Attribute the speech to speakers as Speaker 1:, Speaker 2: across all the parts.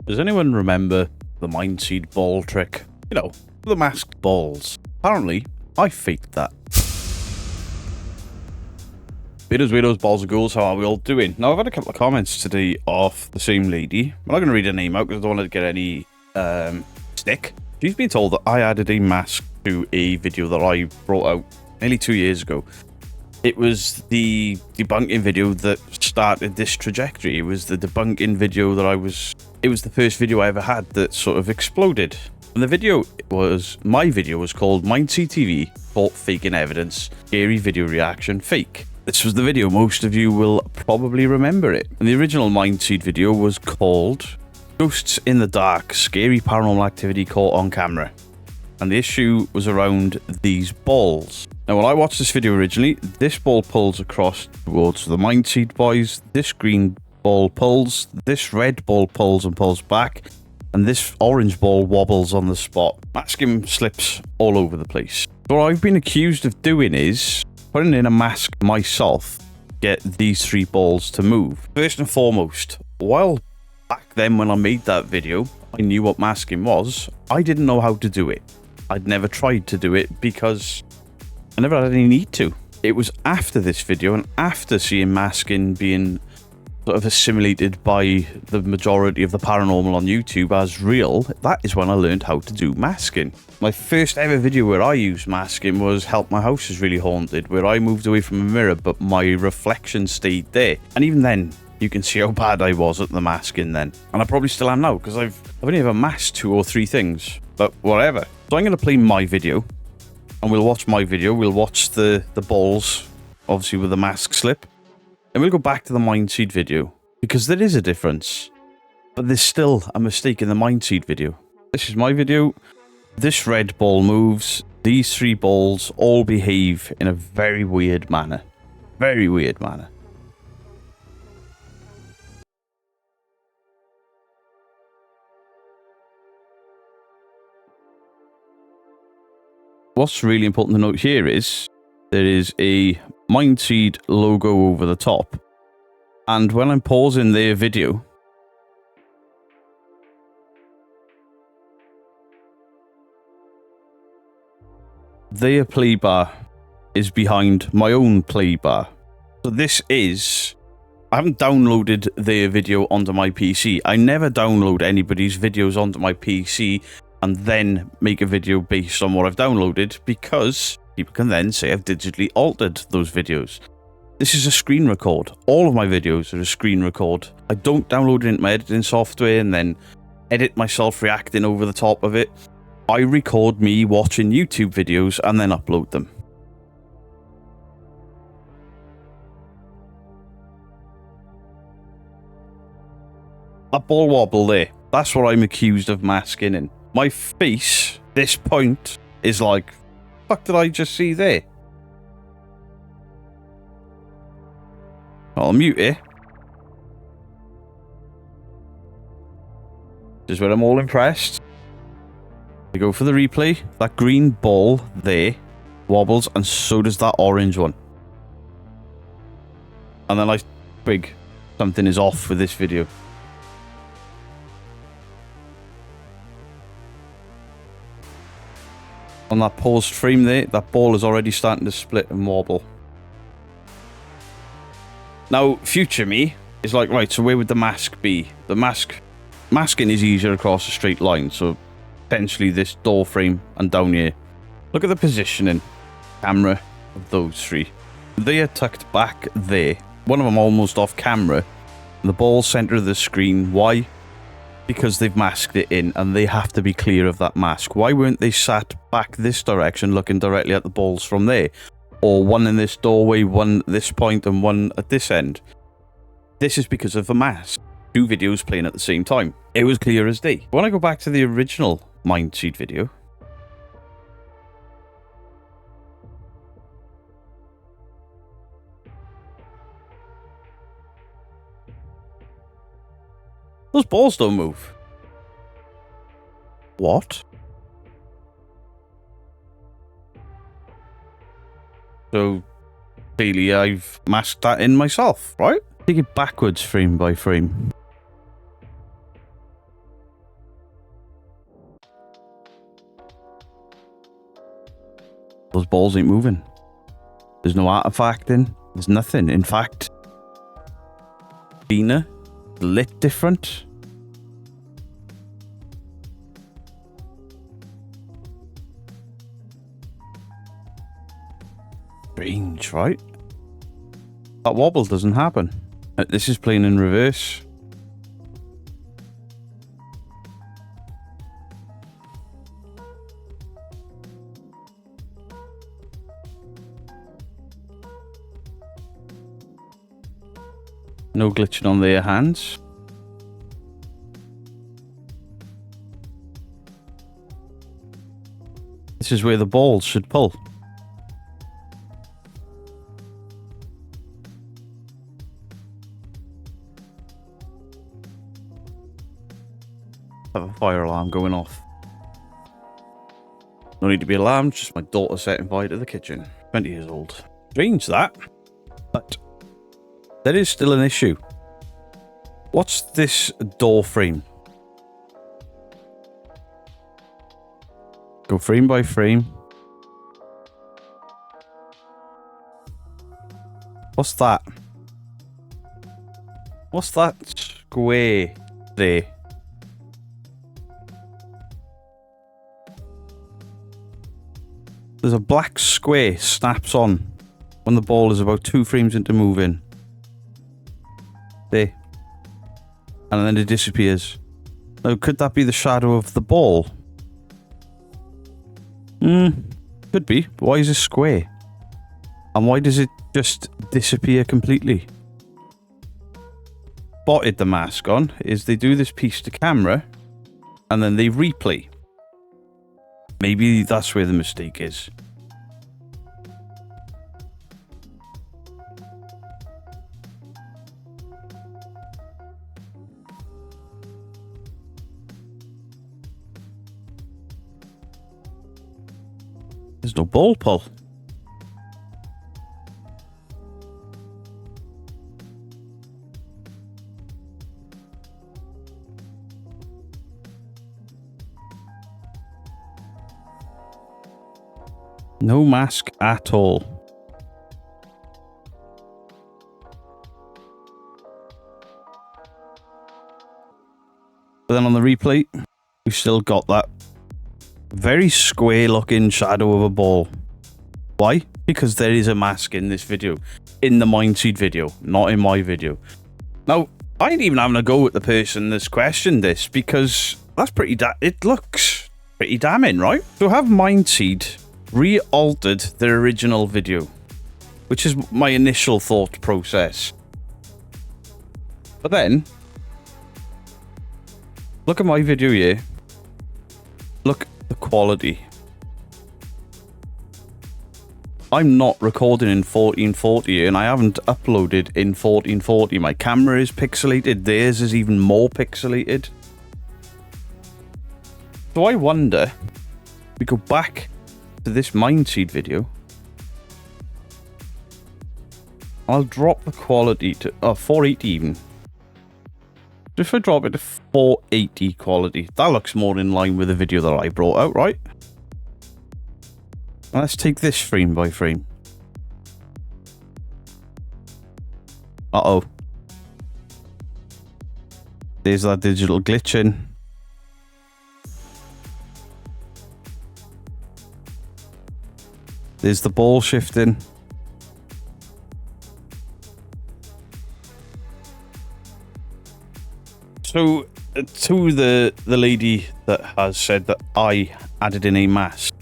Speaker 1: Does anyone remember the Mindseed ball trick? You know, the masked balls. Apparently, I faked that. Beaters, weirdos, balls and ghouls, how are we all doing? Now, I've had a couple of comments today off the same lady. I'm not going to read her name out because I don't want to get any stick. She's been told that I added a mask to a video that I brought out nearly 2 years ago. It was the debunking video that started this trajectory. It was the debunking video that it was the first video I ever had that sort of exploded. And the video my video was called Mindseed TV, Caught Faking Evidence, Scary Video Reaction Fake. This was the video, most of you will probably remember it. And the original Mindseed video was called Ghosts in the Dark, Scary Paranormal Activity Caught on Camera. And the issue was around these balls. Now, when I watched this video originally, this ball pulls across towards the Mindseed boys, this green ball pulls, this red ball pulls and pulls back, and this orange ball wobbles on the spot. Masking slips all over the place. What I've been accused of doing is putting in a mask myself to get these three balls to move. First and foremost, while back then when I made that video, I knew what masking was, I didn't know how to do it. I'd never tried to do it because I never had any need to. It was after this video and after seeing masking being sort of assimilated by the majority of the paranormal on YouTube as real, that is when I learned how to do masking. My first ever video where I used masking was Help My House Is Really Haunted, where I moved away from a mirror but my reflection stayed there. And even then, you can see how bad I was at the masking then. And I probably still am now because I've only ever masked 2 or 3 things, but whatever. So I'm going to play my video. And we'll watch my video, we'll watch the balls, obviously with the mask slip. And we'll go back to the Mindseed video, because there is a difference. But there's still a mistake in the Mindseed video. This is my video. This red ball moves. These 3 balls all behave in a very weird manner. Very weird manner. What's really important to note here is there is a Mindseed logo over the top. And when I'm pausing their video, their play bar is behind my own play bar. So I haven't downloaded their video onto my PC. I never download anybody's videos onto my PC and then make a video based on what I've downloaded, because people can then say I've digitally altered those videos. This is a screen record. All of my videos are a screen record. I don't download it into my editing software and then edit myself reacting over the top of it. I record me watching YouTube videos and then upload them. That ball wobble there, that's what I'm accused of masking in. My face, this point, is like, fuck did I just see there? I'll mute it. This is where I'm all impressed. We go for the replay. That green ball there wobbles, and so does that orange one. And then I twig something is off with this video. On that paused frame there, that ball is already starting to split and wobble. Now, future me is like, right, so where would the mask be? The masking is easier across a straight line, so potentially this door frame and down here. Look at the positioning, camera of those 3. They are tucked back there. One of them almost off camera. The ball center of the screen. Why? Because they've masked it in and they have to be clear of that mask. Why weren't they sat back this direction looking directly at the balls from there? Or one in this doorway, one at this point and one at this end? This is because of the mask. 2 videos playing at the same time. It was clear as day. When I go back to the original Mindseed video, those balls don't move. What? So, clearly I've masked that in myself, right? Take it backwards frame by frame. balls ain't moving. There's no artifacting. There's nothing. In fact, Bina lit different. Strange, right? That wobble doesn't happen. This is playing in reverse. No glitching on their hands. This is where the balls should pull. Have a fire alarm going off. No need to be alarmed, just my daughter setting fire to the kitchen. 20 years old. Strange that. But there is still an issue. What's this door frame? Go frame by frame. What's that? What's that square there? There's a black square snaps on when the ball is about 2 frames into moving. There. And then it disappears. Now, could that be the shadow of the ball? Could be. Why is it square? And why does it just disappear completely? Spotted the mask on is they do this piece to camera and then they replay. Maybe that's where the mistake is. There's no ball pull. No mask at all. But then on the replay, we've still got that very square looking shadow of a ball. Why? Because there is a mask in this video. In the Mindseed video, not in my video. Now, I ain't even having a go at the person that's questioned this because that's it looks pretty damning, right? So have Mindseed re-altered their original video, which is my initial thought process. But then, look at my video here. Look at the quality. I'm not recording in 1440 and I haven't uploaded in 1440. My camera is pixelated. Theirs is even more pixelated. So I wonder, we go back to this Mindseed video. I'll drop the quality to 480 even. If I drop it to 480 quality, that looks more in line with the video that I brought out, right? Now let's take this frame by frame. Uh-oh. There's that digital glitching. There's the ball shifting. So, to the lady that has said that I added in a mask,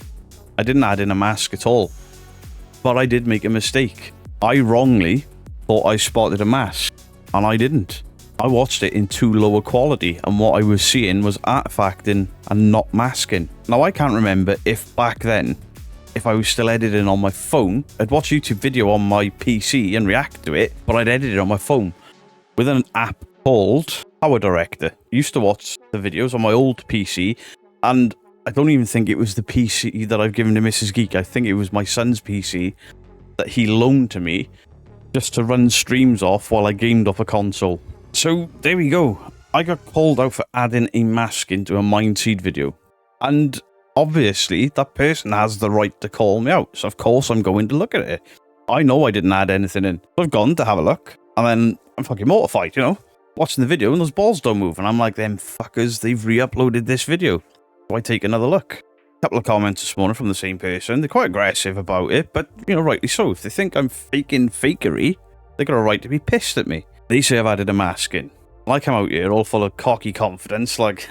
Speaker 1: I didn't add in a mask at all. But I did make a mistake. I wrongly thought I spotted a mask, and I didn't. I watched it in too low a quality, and what I was seeing was artifacting and not masking. Now, I can't remember if back then, if I was still editing on my phone, I'd watch YouTube video on my PC and react to it, but I'd edit it on my phone with an app called Power Director. I used to watch the videos on my old PC, and I don't even think it was the PC that I've given to Mrs. Geek. I think it was my son's PC that he loaned to me just to run streams off while I gamed off a console. So there we go. I got called out for adding a mask into a Mindseed video. And obviously that person has the right to call me out. So of course I'm going to look at it. I know I didn't add anything in. So I've gone to have a look, and then I'm fucking mortified, you know, watching the video, and those balls don't move, and I'm like, them fuckers, they've re-uploaded this video. So I take another look. A couple of comments this morning from the same person. They're quite aggressive about it, but, you know, rightly so. If they think I'm faking fakery, they got a right to be pissed at me. They say I've added a mask in. I come out here all full of cocky confidence, like,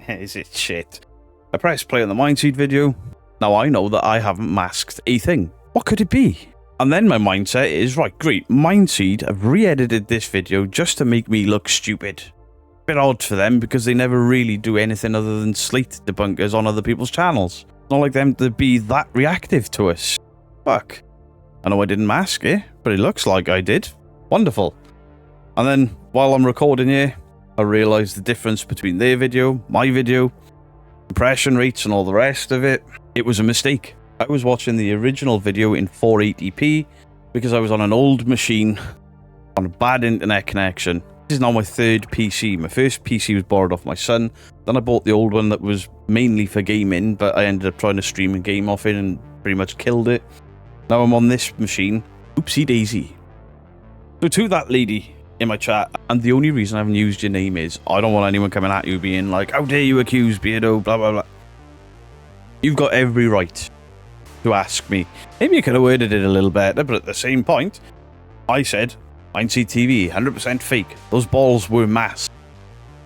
Speaker 1: is it shit? I press play on the Mindseed video. Now I know that I haven't masked a thing. What could it be? And then my mindset is, right, great, Mindseed have re-edited this video just to make me look stupid. Bit odd for them, because they never really do anything other than slate debunkers on other people's channels. It's not like them to be that reactive to us. Fuck. I know I didn't mask it, but it looks like I did. Wonderful. And then, while I'm recording here, I realised the difference between their video, my video, impression rates and all the rest of it. It was a mistake. I was watching the original video in 480p because I was on an old machine on a bad internet connection. This is now my third PC. My first PC was borrowed off my son. Then I bought the old one that was mainly for gaming, but I ended up trying to stream a game off it and pretty much killed it. Now I'm on this machine. Oopsie daisy. So to that lady in my chat, and the only reason I haven't used your name is I don't want anyone coming at you being like, how dare you accuse Beardo, blah blah blah. You've got every right to ask me. Maybe you could have worded it a little better, but at the same point, I said, Mindseed TV, 100% fake. Those balls were masked.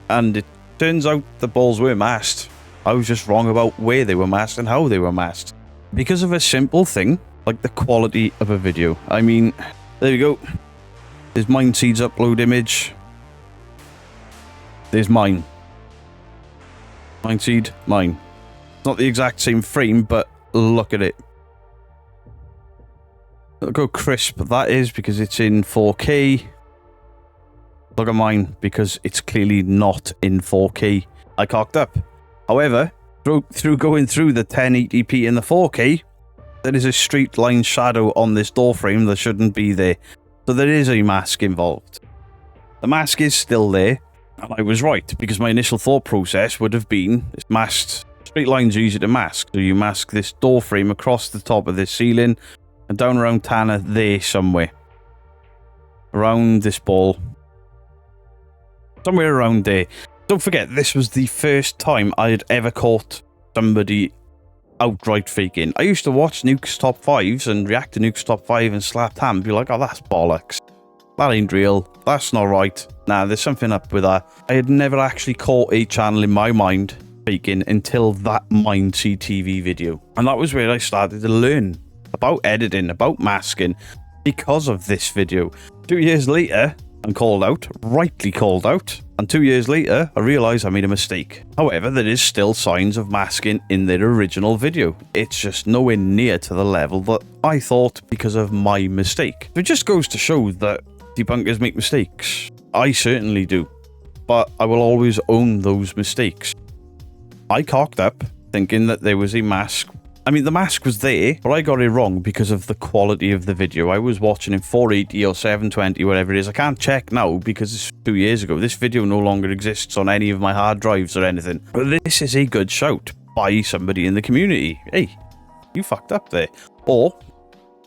Speaker 1: And it turns out the balls were masked. I was just wrong about where they were masked and how they were masked. Because of a simple thing, like the quality of a video. I mean, there you go. There's Mindseed's upload image. There's mine. Mindseed, mine. It's not the exact same frame, but look at it. Look how crisp that is because it's in 4K. Look at mine because it's clearly not in 4K. I cocked up. However, through going through the 1080p and the 4K, there is a straight line shadow on this door frame that shouldn't be there. So there is a mask involved. The mask is still there, and I was right because my initial thought process would have been it's masked. Straight lines are easy to mask, so you mask this door frame across the top of this ceiling and down around Tanner there somewhere. Around this ball. Somewhere around there. Don't forget, this was the first time I had ever caught somebody outright faking. I used to watch Nuke's top 5s and react to Nuke's top 5 and slap ham and be like, oh, that's bollocks. That ain't real. That's not right. Nah, there's something up with that. I had never actually caught a channel in my mind faking until that Mindseed TV video. And that was where I started to learn about editing, about masking, because of this video. 2 years later, I'm called out, rightly called out, and 2 years later, I realised I made a mistake. However, there is still signs of masking in their original video. It's just nowhere near to the level that I thought because of my mistake. It just goes to show that debunkers make mistakes. I certainly do. But I will always own those mistakes. I cocked up, thinking that there was a mask. I mean, the mask was there, but I got it wrong because of the quality of the video. I was watching in 480 or 720, whatever it is. I can't check now because it's 2 years ago. This video no longer exists on any of my hard drives or anything. But this is a good shout by somebody in the community. Hey, you fucked up there. Or,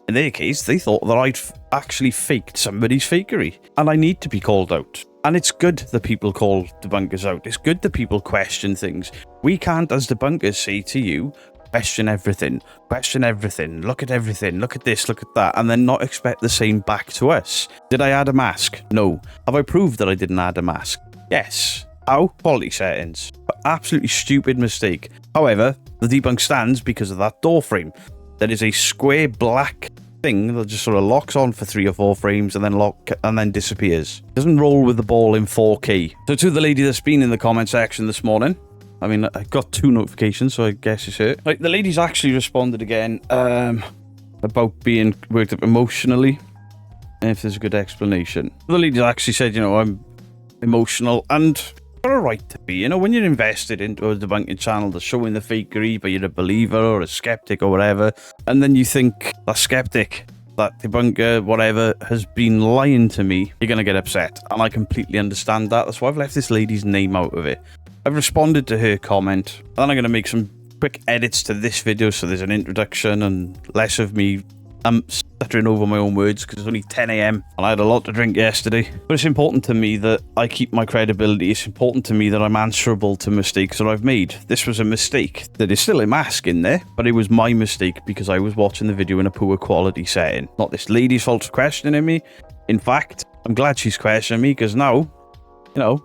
Speaker 1: in their case, they thought that I'd actually faked somebody's fakery. And I need to be called out. And it's good that people call debunkers out. It's good that people question things. We can't, as debunkers, say to you, question everything, look at everything, look at this, look at that, and then not expect the same back to us. Did I add a mask? No. Have I proved that I didn't add a mask? Yes. How? Quality settings. Absolutely stupid mistake. However, the debunk stands because of that door frame. There is a square black thing that just sort of locks on for 3 or 4 frames and then disappears. It doesn't roll with the ball in 4K. So to the lady that's been in the comment section this morning, I mean, I got 2 notifications, so I guess it's it. Like, the lady's actually responded again about being worked up emotionally, and if there's a good explanation. The lady actually said, you know, I'm emotional, and got a right to be. You know, when you're invested into a debunking channel that's showing the fakery, but you're a believer or a skeptic or whatever, and then you think that skeptic, that debunker, whatever, has been lying to me, you're going to get upset. And I completely understand that. That's why I've left this lady's name out of it. I've responded to her comment, and then I'm going to make some quick edits to this video, so there's an introduction and less of me stuttering over my own words because it's only 10 a.m. and I had a lot to drink yesterday. But it's important to me that I keep my credibility. It's important to me that I'm answerable to mistakes that I've made. This was a mistake. There is still a mask in there, but it was my mistake because I was watching the video in a poor quality setting. Not this lady's fault for questioning me. In fact, I'm glad she's questioning me because now, you know,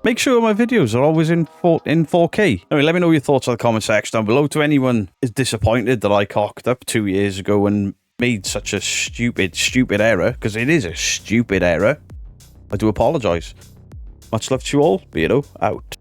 Speaker 1: make sure my videos are always in 4K. Anyway, let me know your thoughts in the comment section down below. To anyone is disappointed that I cocked up 2 years ago and made such a stupid error, because it is a stupid error, I do apologise. Much love to you all. Beardo out.